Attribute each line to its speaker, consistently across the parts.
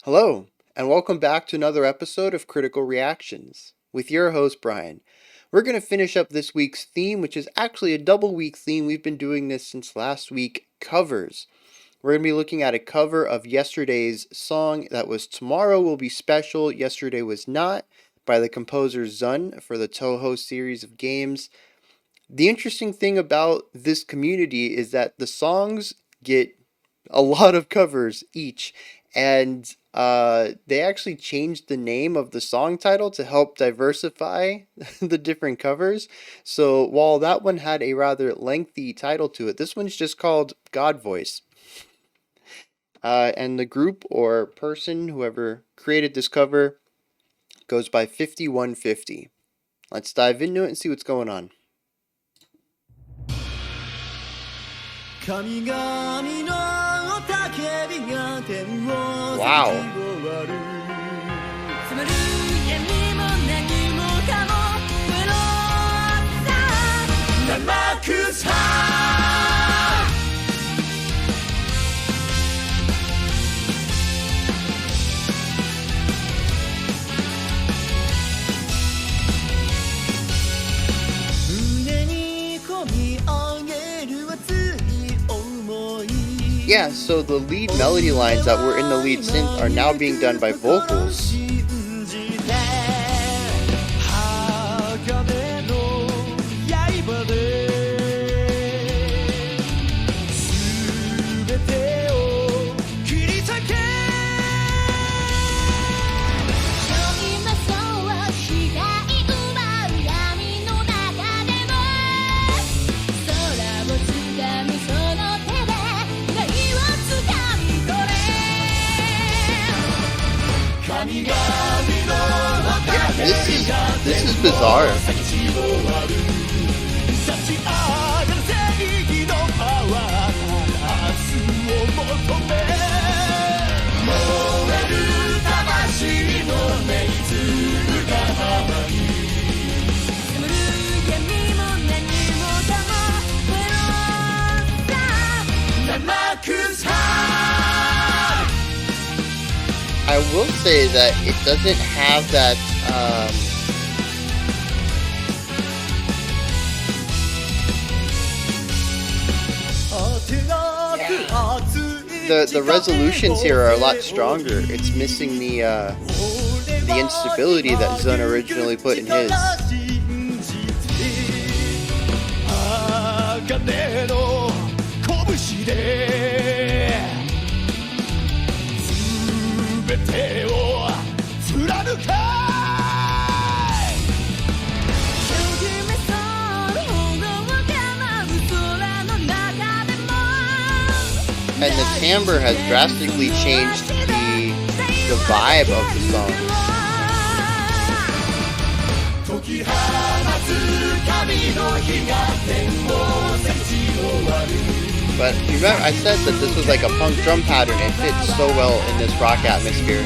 Speaker 1: Hello, and welcome back to another episode of Critical Reactions with your host, Bryan. We're going to finish up this week's theme, which is actually a double week theme. We've been doing this since last week, covers. We're going to be looking at a cover of yesterday's song that was Tomorrow Will Be Special, Yesterday Was Not, by the composer Zun for the Toho series of games. The interesting thing about this community is that the songs get a lot of covers each, and they actually changed the name of the song title to help diversify the different covers. So while that one had a rather lengthy title to it, this one's just called God Voice. And the group or person, whoever created this cover, goes by 5150. Let's dive into it and see what's going on. Wow. Yeah, so the lead melody lines that were in the lead synth are now being done by vocals. This is bizarre. I will say that it doesn't have that the resolutions here are a lot stronger. It's missing the instability that Zun originally put in his. And the timbre has drastically changed the vibe of the song. But remember, I said that this was like a punk drum pattern. It fits so well in this rock atmosphere.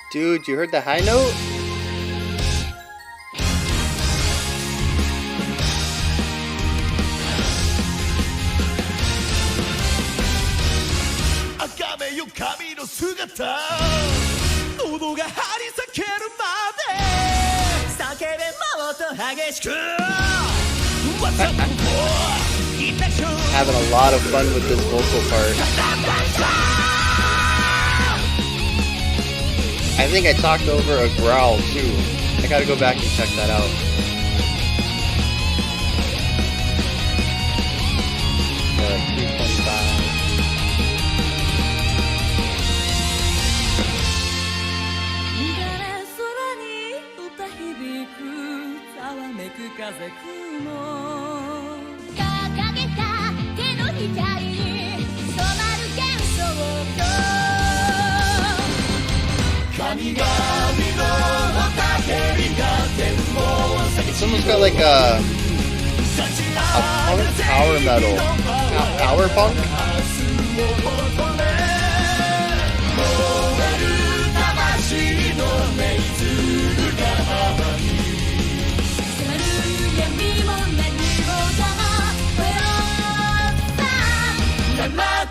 Speaker 1: Dude, you heard the high note? Having a lot of fun with this vocal part. I think I talked over a growl too. I gotta go back and check that out. Like 325. It's almost got like a punk power metal, power punk.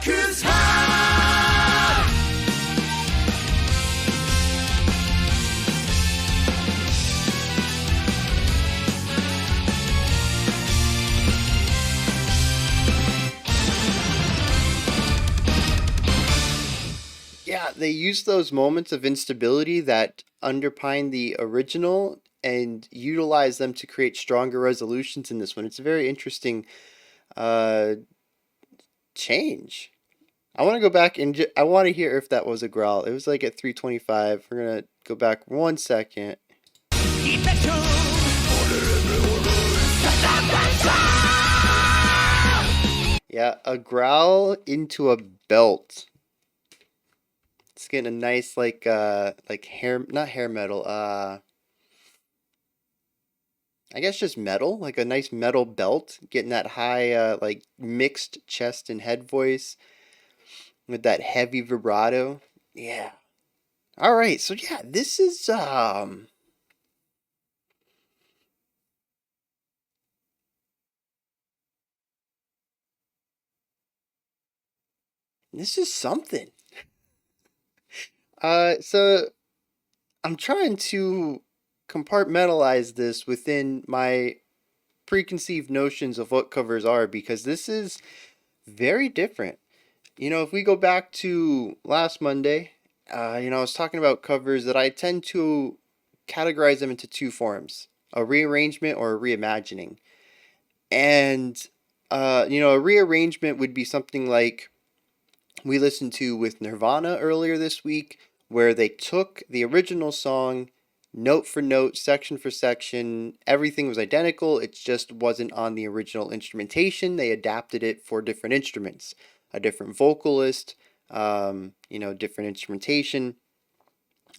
Speaker 2: 'Cause high.
Speaker 1: Yeah, they use those moments of instability that underpin the original and utilize them to create stronger resolutions in this one. It's a very interesting uh, change. I want to go back and I want to hear if that was a growl. It was like at 325. We're going to go back 1 second.
Speaker 2: Keep it
Speaker 1: Yeah, a growl into a belt. It's getting a nice like hair, not hair metal, I guess just metal, like a nice metal belt, getting that high like mixed chest and head voice with that heavy vibrato. Yeah. All right. So yeah, this is something. So I'm trying to compartmentalize this within my preconceived notions of what covers are because this is very different. If we go back to last Monday, I was talking about covers that I tend to categorize them into two forms: a rearrangement or a reimagining. And, a rearrangement would be something like we listened to with Nirvana earlier this week, where they took the original song note for note, section for section. Everything was identical. It just wasn't on the original instrumentation. They adapted it for different instruments, a different vocalist, different instrumentation.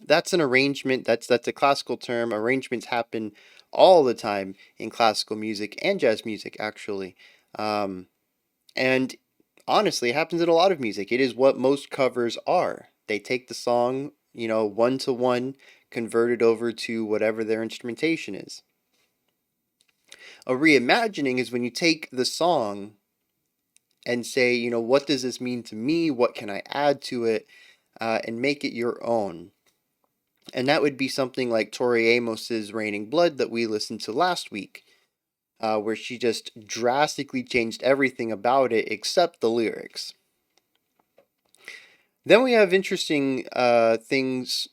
Speaker 1: That's an arrangement. That's a classical term. Arrangements happen all the time in classical music and jazz music, actually. And honestly, it happens in a lot of music. It is what most covers are. They take the song, one to one, convert it over to whatever their instrumentation is. A reimagining is when you take the song and say, what does this mean to me? What can I add to it? And make it your own. And that would be something like Tori Amos's Raining Blood that we listened to last week, where she just drastically changed everything about it except the lyrics. Then we have interesting things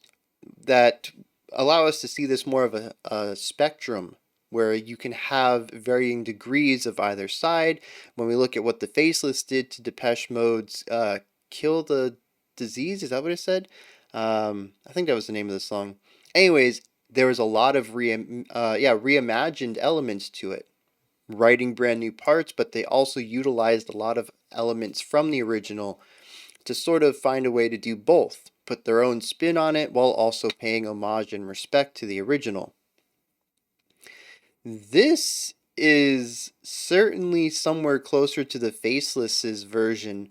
Speaker 1: that allow us to see this more of a spectrum where you can have varying degrees of either side. When we look at what the Faceless did to Depeche Mode's Kill the Disease, is that what it said? I think that was the name of the song. Anyways, there was a lot of reimagined elements to it, writing brand new parts, but they also utilized a lot of elements from the original to sort of find a way to do both, put their own spin on it while also paying homage and respect to the original. This is certainly somewhere closer to the Faceless's version,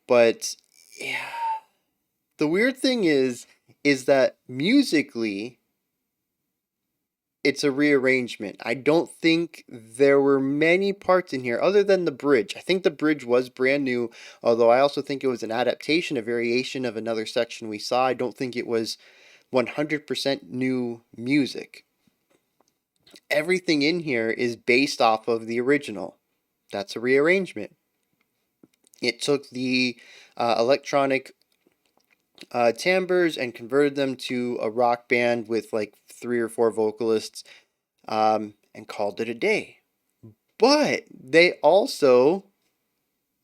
Speaker 1: but yeah, the weird thing is that musically it's a rearrangement. I don't think there were many parts in here other than the bridge. I think the bridge was brand new, although I also think it was an adaptation, a variation of another section we saw. I don't think it was 100% new music. Everything in here is based off of the original. That's a rearrangement. It took the electronic timbres and converted them to a rock band with like 3 or 4 vocalists, and called it a day. But they also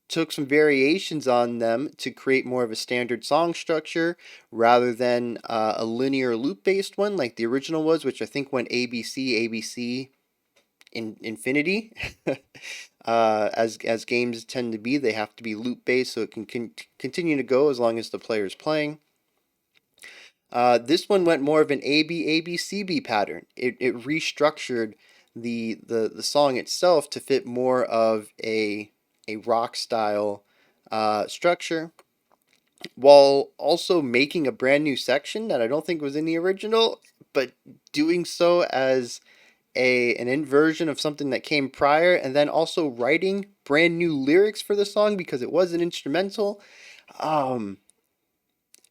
Speaker 1: took some variations on them to create more of a standard song structure rather than a linear loop based one like the original was, which I think went ABC, ABC, infinity. As games tend to be, they have to be loop based so it can continue to go as long as the player is playing. This one went more of an ABABCB pattern. It restructured the song itself to fit more of a rock style structure, while also making a brand new section that I don't think was in the original, but doing so as an inversion of something that came prior, and then also writing brand new lyrics for the song because it was an instrumental. Um,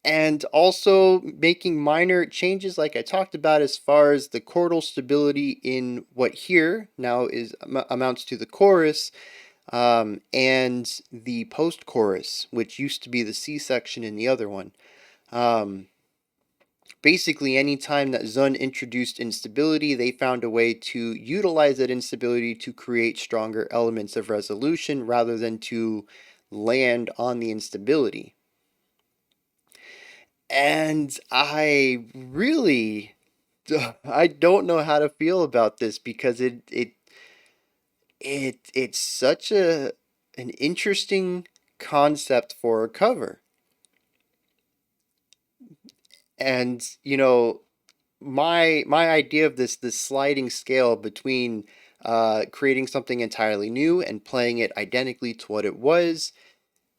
Speaker 1: and also making minor changes like I talked about as far as the chordal stability in what here now is amounts to the chorus, and the post chorus, which used to be the C section in the other one. Um, Basically, any time that Zun introduced instability, they found a way to utilize that instability to create stronger elements of resolution rather than to land on the instability. And I don't know how to feel about this because it's such an interesting concept for a cover. And my idea of this sliding scale between creating something entirely new and playing it identically to what it was,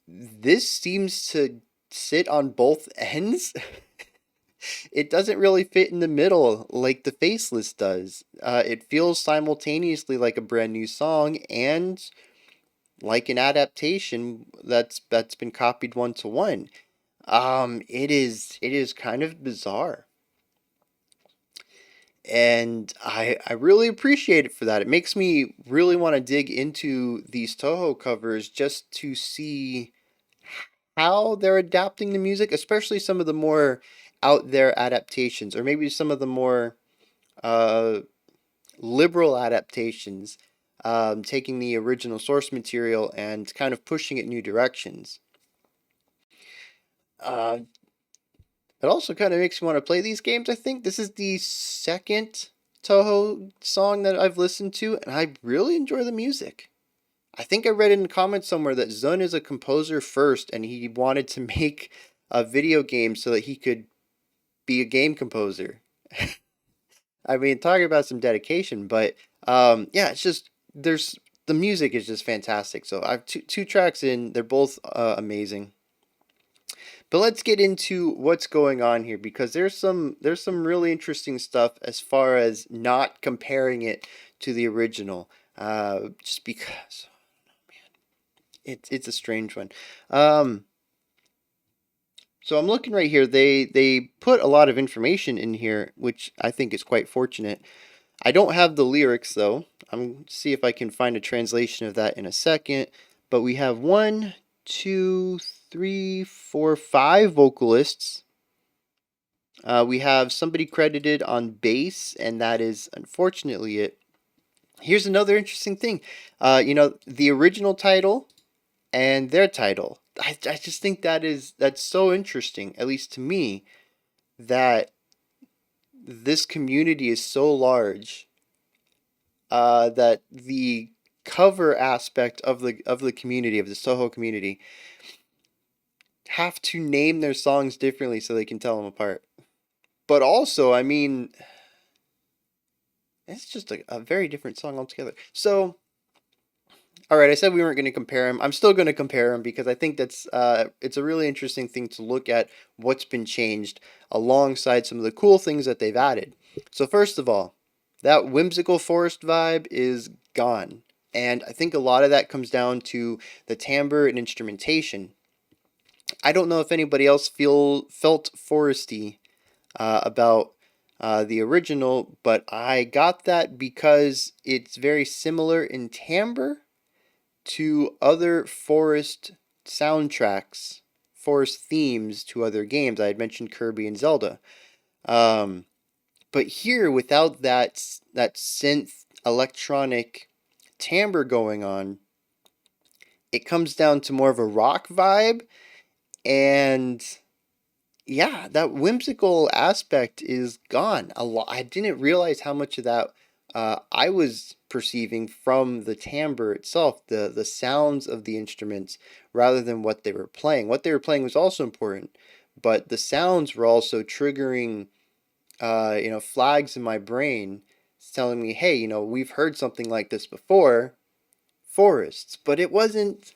Speaker 1: this seems to sit on both ends. It doesn't really fit in the middle like the Faceless does. It feels simultaneously like a brand new song and like an adaptation that's been copied one to one. It is kind of bizarre, and I really appreciate it for that. It makes me really want to dig into these Toho covers just to see how they're adapting the music, especially some of the more out there adaptations, or maybe some of the more uh, liberal adaptations, taking the original source material and kind of pushing it new directions. Uh, it also kind of makes me want to play these games. I think this is the second Toho song that I've listened to, and I really enjoy the music. I think I read in the comments somewhere that Zun is a composer first, and he wanted to make a video game so that he could be a game composer. I mean, talking about some dedication, but yeah, it's just there's the music is just fantastic. So I've two tracks in, they're both amazing. But let's get into what's going on here because there's some really interesting stuff as far as not comparing it to the original. Just because it's a strange one. Um, so I'm looking right here. They put a lot of information in here, which I think is quite fortunate. I don't have the lyrics though. I'm see if I can find a translation of that in a second. But we have one, two, three, four, five vocalists. We have somebody credited on bass, and that is unfortunately it. Here's another interesting thing. The original title and their title. I just think that's so interesting, at least to me, that this community is so large, that the cover aspect of the community, of the Soho community, have to name their songs differently so they can tell them apart. But also, I mean, it's just a very different song altogether. So, all right, I said we weren't going to compare them. I'm still going to compare them because I think that's it's a really interesting thing to look at what's been changed alongside some of the cool things that they've added. So first of all, that whimsical forest vibe is gone, and I think a lot of that comes down to the timbre and instrumentation. I don't know if anybody else felt foresty about the original, but I got that because it's very similar in timbre to other forest soundtracks, forest themes to other games. I had mentioned Kirby and Zelda. Um, but here, without that synth electronic timbre going on, it comes down to more of a rock vibe, and yeah, that whimsical aspect is gone. I didn't realize how much of that I was perceiving from the timbre itself, the sounds of the instruments, rather than what they were playing. What they were playing was also important, but the sounds were also triggering, flags in my brain, telling me, hey, we've heard something like this before, forests, but it wasn't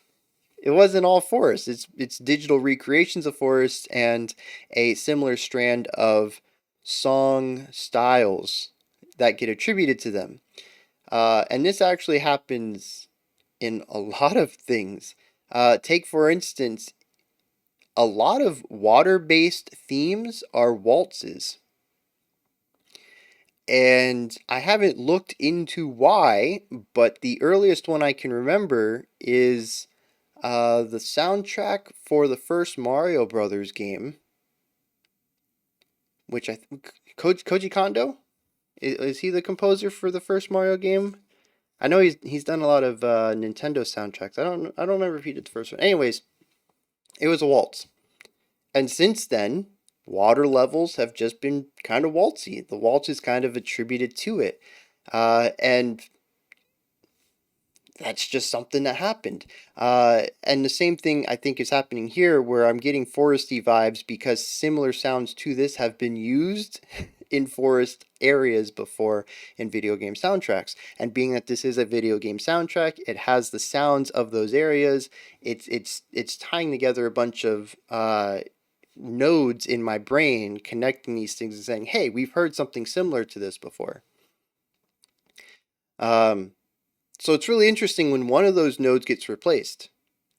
Speaker 1: all forests. It's digital recreations of forests and a similar strand of song styles that get attributed to them. And this actually happens in a lot of things. Take, for instance, a lot of water-based themes are waltzes. And I haven't looked into why, but the earliest one I can remember is the soundtrack for the first Mario Brothers game, which I think Koji Kondo is he the composer for the first Mario game? I know he's done a lot of Nintendo soundtracks. I don't remember if he did the first one. Anyways, it was a waltz, and since then, water levels have just been kind of waltzy. The waltz is kind of attributed to it, and that's just something that happened. And the same thing I think is happening here, where I'm getting foresty vibes because similar sounds to this have been used in forest areas before in video game soundtracks. And being that this is a video game soundtrack, it has the sounds of those areas. It's tying together a bunch of nodes in my brain, connecting these things and saying, "Hey, we've heard something similar to this before." Um, so it's really interesting when one of those nodes gets replaced.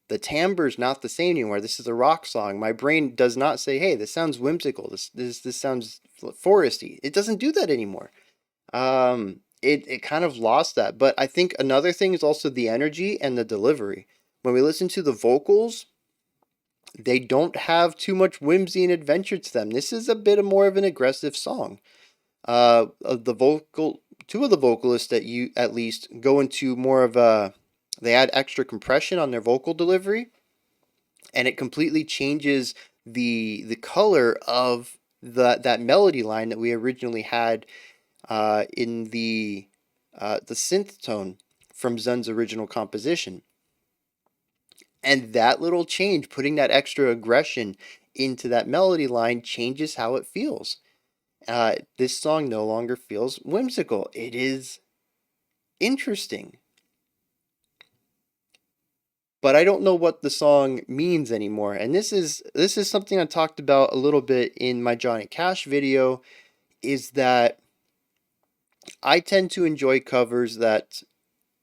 Speaker 1: The timbre's not the same anymore. This is a rock song. My brain does not say, "Hey, this sounds whimsical. This sounds foresty." It doesn't do that anymore. It kind of lost that. But I think another thing is also the energy and the delivery. When we listen to the vocals, they don't have too much whimsy and adventure to them. This is a bit more of an aggressive song. Two of the vocalists that you at least go into more of a, they add extra compression on their vocal delivery, and it completely changes the color of that melody line that we originally had in the synth tone from Zun's original composition. And that little change, putting that extra aggression into that melody line, changes how it feels. This song no longer feels whimsical. It is interesting. But I don't know what the song means anymore. And this is something I talked about a little bit in my Johnny Cash video, is that I tend to enjoy covers that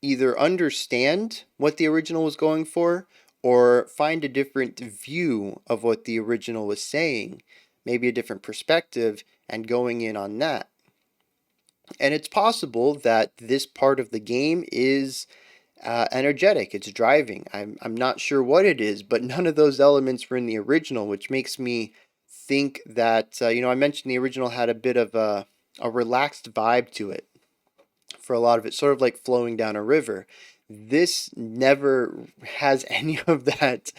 Speaker 1: either understand what the original was going for or find a different view of what the original was saying, maybe a different perspective, and going in on that. And it's possible that this part of the game is energetic, it's driving. I'm not sure what it is, but none of those elements were in the original, which makes me think that, I mentioned the original had a bit of a relaxed vibe to it for a lot of it, sort of like flowing down a river. This never has any of that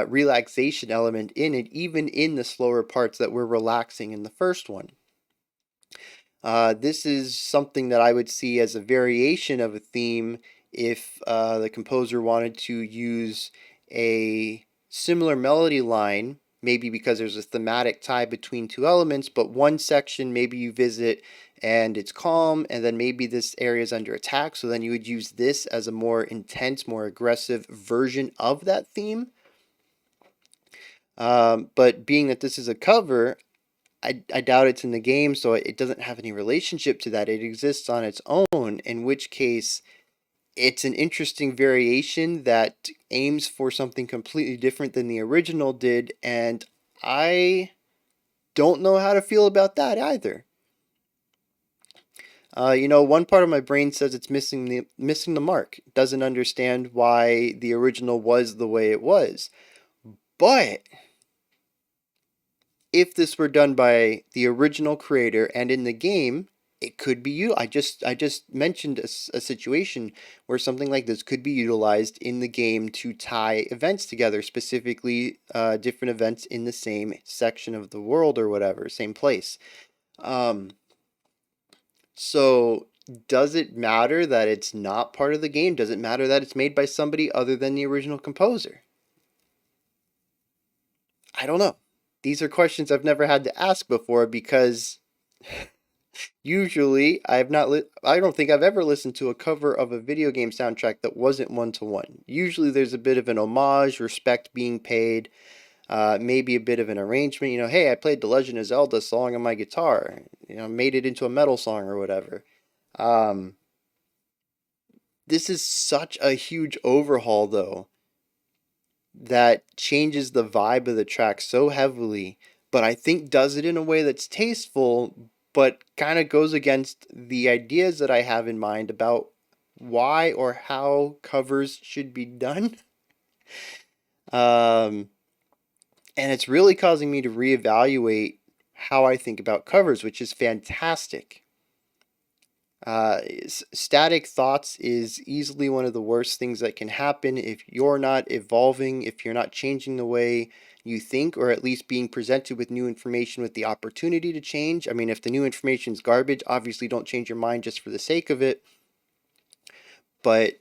Speaker 1: relaxation element in it, even in the slower parts that were relaxing in the first one. This is something that I would see as a variation of a theme if the composer wanted to use a similar melody line, maybe because there's a thematic tie between two elements, but one section maybe you visit and it's calm, and then maybe this area is under attack, so then you would use this as a more intense, more aggressive version of that theme. But being that this is a cover, I doubt it's in the game, so it doesn't have any relationship to that. It exists on its own, in which case it's an interesting variation that aims for something completely different than the original did, and I don't know how to feel about that either. One part of my brain says it's missing the mark. It doesn't understand why the original was the way it was. But if this were done by the original creator and in the game, it could be you. I just mentioned a situation where something like this could be utilized in the game to tie events together, specifically different events in the same section of the world or whatever, same place. So does it matter that it's not part of the game? Does it matter that it's made by somebody other than the original composer? I don't know. These are questions I've never had to ask before because usually I don't think I've ever listened to a cover of a video game soundtrack that wasn't one to one. Usually there's a bit of an homage, respect being paid. maybe a bit of an arrangement. Hey, I played the Legend of Zelda song on my guitar. Made it into a metal song or whatever. Um, this is such a huge overhaul, though, that changes the vibe of the track so heavily, but I think does it in a way that's tasteful, but kind of goes against the ideas that I have in mind about why or how covers should be done. Um, and it's really causing me to reevaluate how I think about covers, which is fantastic. Static thoughts is easily one of the worst things that can happen if you're not evolving, if you're not changing the way you think, or at least being presented with new information with the opportunity to change. I mean, if the new information is garbage, obviously don't change your mind just for the sake of it. But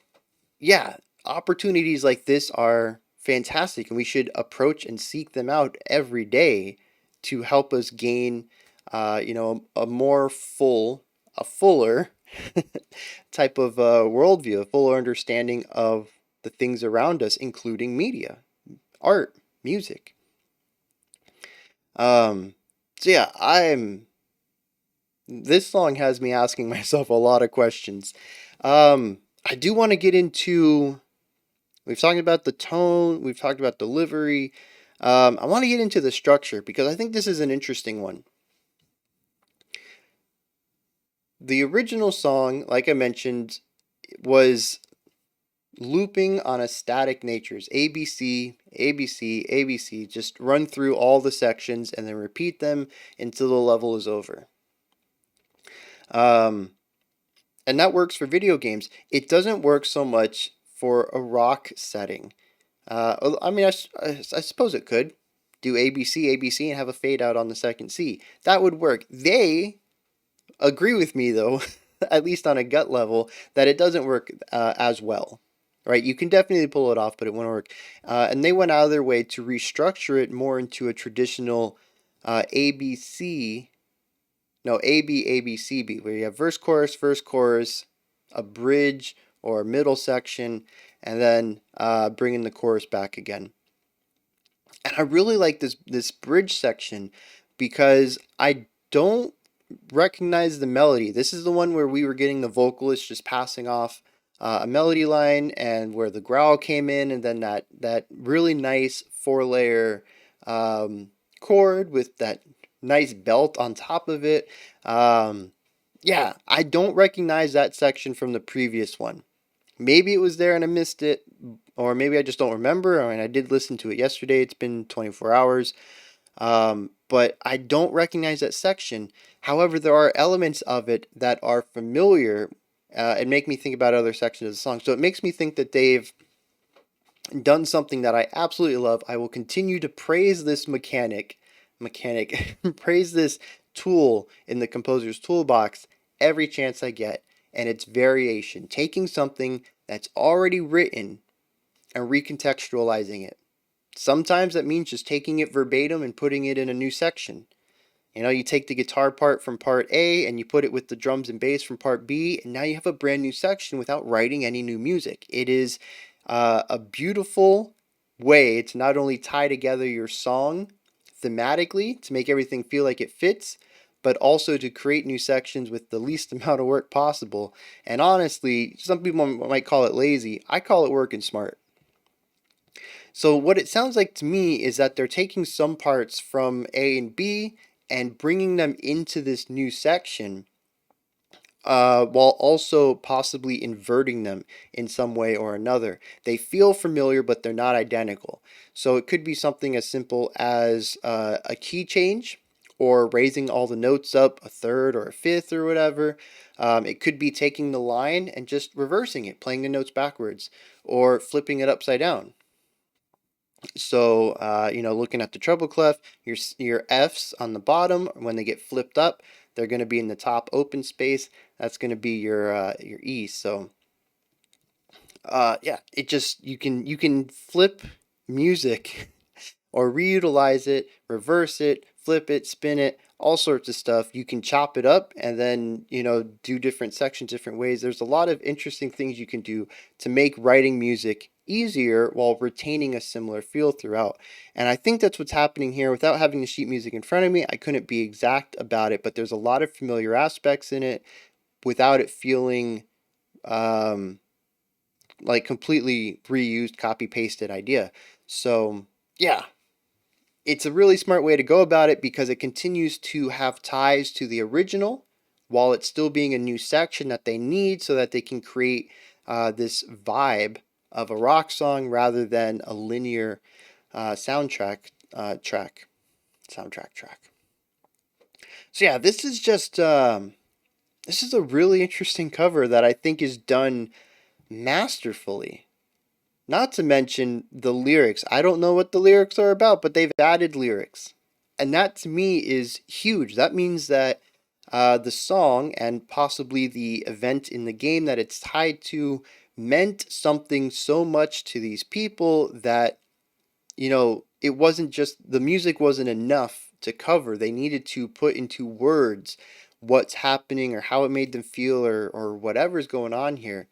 Speaker 1: yeah, opportunities like this are fantastic, and we should approach and seek them out every day to help us gain, a more a fuller type of worldview, a fuller understanding of the things around us, including media, art, music. Um, so yeah, this song has me asking myself a lot of questions. I do want to get into. We've talked about the tone. We've talked about delivery. I want to get into the structure because I think this is an interesting one. The original song, like I mentioned, was looping on a static natures ABC, ABC, ABC, just run through all the sections and then repeat them until the level is over. Um, and that works for video games. It doesn't work so much for a rock setting. I mean, I suppose it could do ABC, ABC, and have a fade out on the second C. That would work. They agree with me, though, at least on a gut level, that it doesn't work as well. Right? You can definitely pull it off, but it won't work. And they went out of their way to restructure it more into a traditional ABC, no, AB, AB, CB, where you have verse, chorus, a bridge or a middle section, and then bringing the chorus back again. And I really like this bridge section because I don't recognize the melody. This is the one where we were getting the vocalist just passing off a melody line, and where the growl came in, and then that really nice 4-layer chord with that nice belt on top of it. Yeah, I don't recognize that section from the previous one. Maybe it was there and I missed it, or maybe I just don't remember. I mean, I did listen to it yesterday. It's been 24 hours. But I don't recognize that section. However, there are elements of it that are familiar and make me think about other sections of the song. So it makes me think that they've done something that I absolutely love. I will continue to praise this praise this tool in the composer's toolbox every chance I get. And it's variation, taking something that's already written and recontextualizing it. Sometimes that means just taking it verbatim and putting it in a new section. You take the guitar part from part A and you put it with the drums and bass from part B, and now you have a brand new section without writing any new music. It is a beautiful way to not only tie together your song thematically to make everything feel like it fits, but also to create new sections with the least amount of work possible. And honestly, some people might call it lazy. I call it working smart. So what it sounds like to me is that they're taking some parts from A and B and bringing them into this new section, while also possibly inverting them in some way or another. They feel familiar, but they're not identical. So it could be something as simple as a key change, or raising all the notes up a third or a fifth or whatever. It could be taking the line and just reversing it, playing the notes backwards, or flipping it upside down. So, looking at the treble clef, your Fs on the bottom, when they get flipped up, they're going to be in the top open space. That's going to be your E. So, yeah, it just you can flip music or reutilize it, reverse it, flip it, spin it, all sorts of stuff. You can chop it up and then, do different sections different ways. There's a lot of interesting things you can do to make writing music easier while retaining a similar feel throughout. And I think that's what's happening here. Without having the sheet music in front of me, I couldn't be exact about it, but there's a lot of familiar aspects in it without it feeling like completely reused, copy pasted idea. So, yeah, it's a really smart way to go about it because it continues to have ties to the original while it's still being a new section that they need so that they can create this vibe of a rock song rather than a linear soundtrack track. So yeah, this is just this is a really interesting cover that I think is done masterfully. Not to mention the lyrics. I don't know what the lyrics are about, but they've added lyrics. And that to me is huge. That means that the song and possibly the event in the game that it's tied to meant something so much to these people that, it wasn't just the music wasn't enough to cover. They needed to put into words what's happening or how it made them feel or whatever's going on here.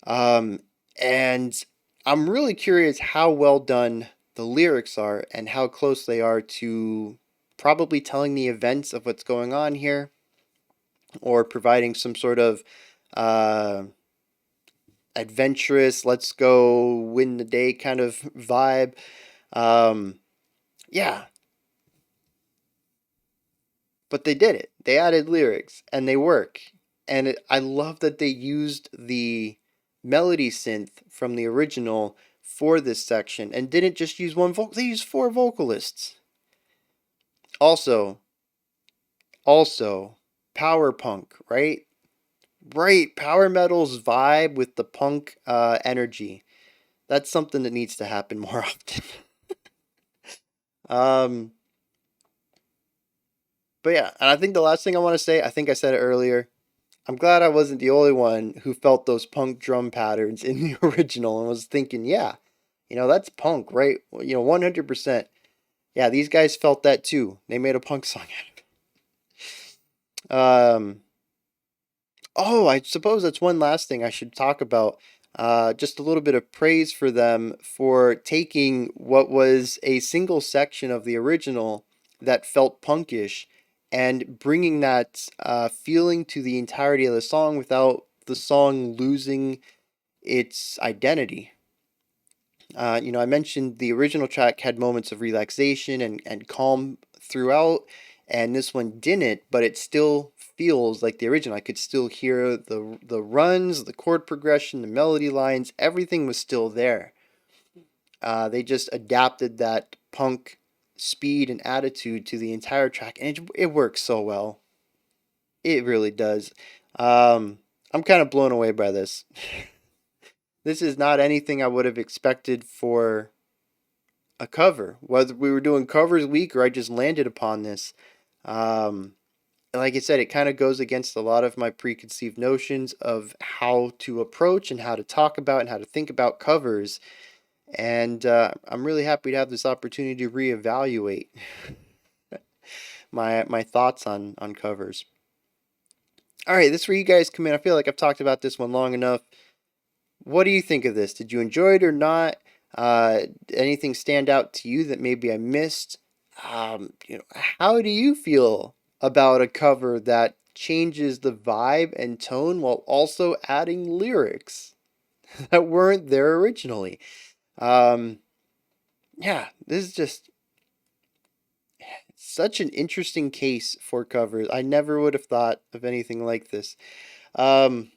Speaker 1: Um, and I'm really curious how well done the lyrics are and how close they are to probably telling the events of what's going on here or providing some sort of uh, adventurous, let's go win the day kind of vibe. Um, yeah, but they did it. They added lyrics and they work. And I love that they used the melody synth from the original for this section and didn't just use one vocal. They used four vocalists. Also, power punk, right? Right, power metal's vibe with the punk energy. That's something that needs to happen more often. um, but yeah, and I think the last thing I want to say, I think I said it earlier. I'm glad I wasn't the only one who felt those punk drum patterns in the original and was thinking, yeah, that's punk, right? 100%. Yeah, these guys felt that too. They made a punk song out of it. Oh, I suppose that's one last thing I should talk about. Just a little bit of praise for them for taking what was a single section of the original that felt punkish and bringing that feeling to the entirety of the song without the song losing its identity. I mentioned the original track had moments of relaxation and calm throughout, and this one didn't, but it still feels like the original. I could still hear the runs, the chord progression, the melody lines, everything was still there. They just adapted that punk speed and attitude to the entire track, and it works so well. It really does. I'm kind of blown away by this. This is not anything I would have expected for a cover. Whether we were doing covers week or I just landed upon this. Um, like I said, it kind of goes against a lot of my preconceived notions of how to approach and how to talk about and how to think about covers. And I'm really happy to have this opportunity to reevaluate my thoughts on covers. All right, this is where you guys come in. I feel like I've talked about this one long enough. What do you think of this? Did you enjoy it or not? Anything stand out to you that maybe I missed? How do you feel about a cover that changes the vibe and tone while also adding lyrics that weren't there originally? Um, yeah, this is just such an interesting case for covers. I never would have thought of anything like this. Um,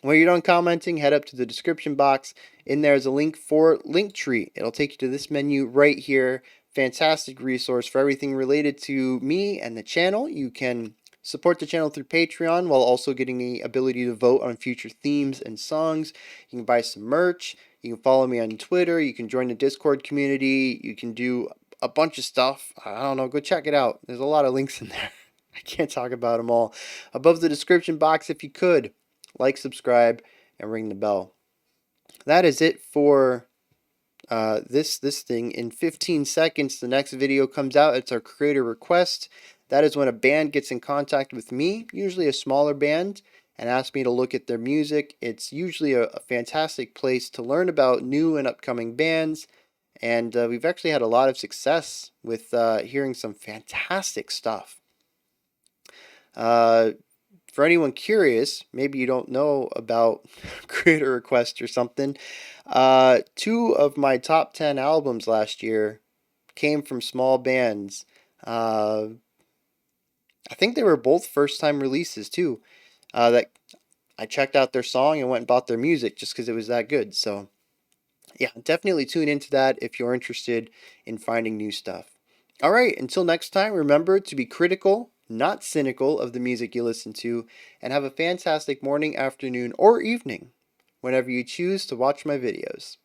Speaker 1: When you're done commenting, head up to the description box. In there is a link for Linktree. It'll take you to this menu right here. Fantastic resource for everything related to me and the channel. You can support the channel through Patreon while also getting the ability to vote on future themes and songs. You can buy some merch. You can follow me on Twitter. You can join the Discord community. You can do a bunch of stuff. I don't know. Go check it out. There's a lot of links in there. I can't talk about them all. Above the description box if you could. Like, subscribe, and ring the bell. That is it for this thing. In 15 seconds, the next video comes out. It's our creator request. That is when a band gets in contact with me, usually a smaller band, and ask me to look at their music. It's usually a fantastic place to learn about new and upcoming bands, and we've actually had a lot of success with hearing some fantastic stuff. Uh, for anyone curious, maybe you don't know about Creator Request or something, two of my top 10 albums last year came from small bands. Uh, I think they were both first time releases too. That I checked out their song and went and bought their music just because it was that good. So, yeah, definitely tune into that if you're interested in finding new stuff. All right, until next time, remember to be critical, not cynical of the music you listen to, and have a fantastic morning, afternoon, or evening whenever you choose to watch my videos.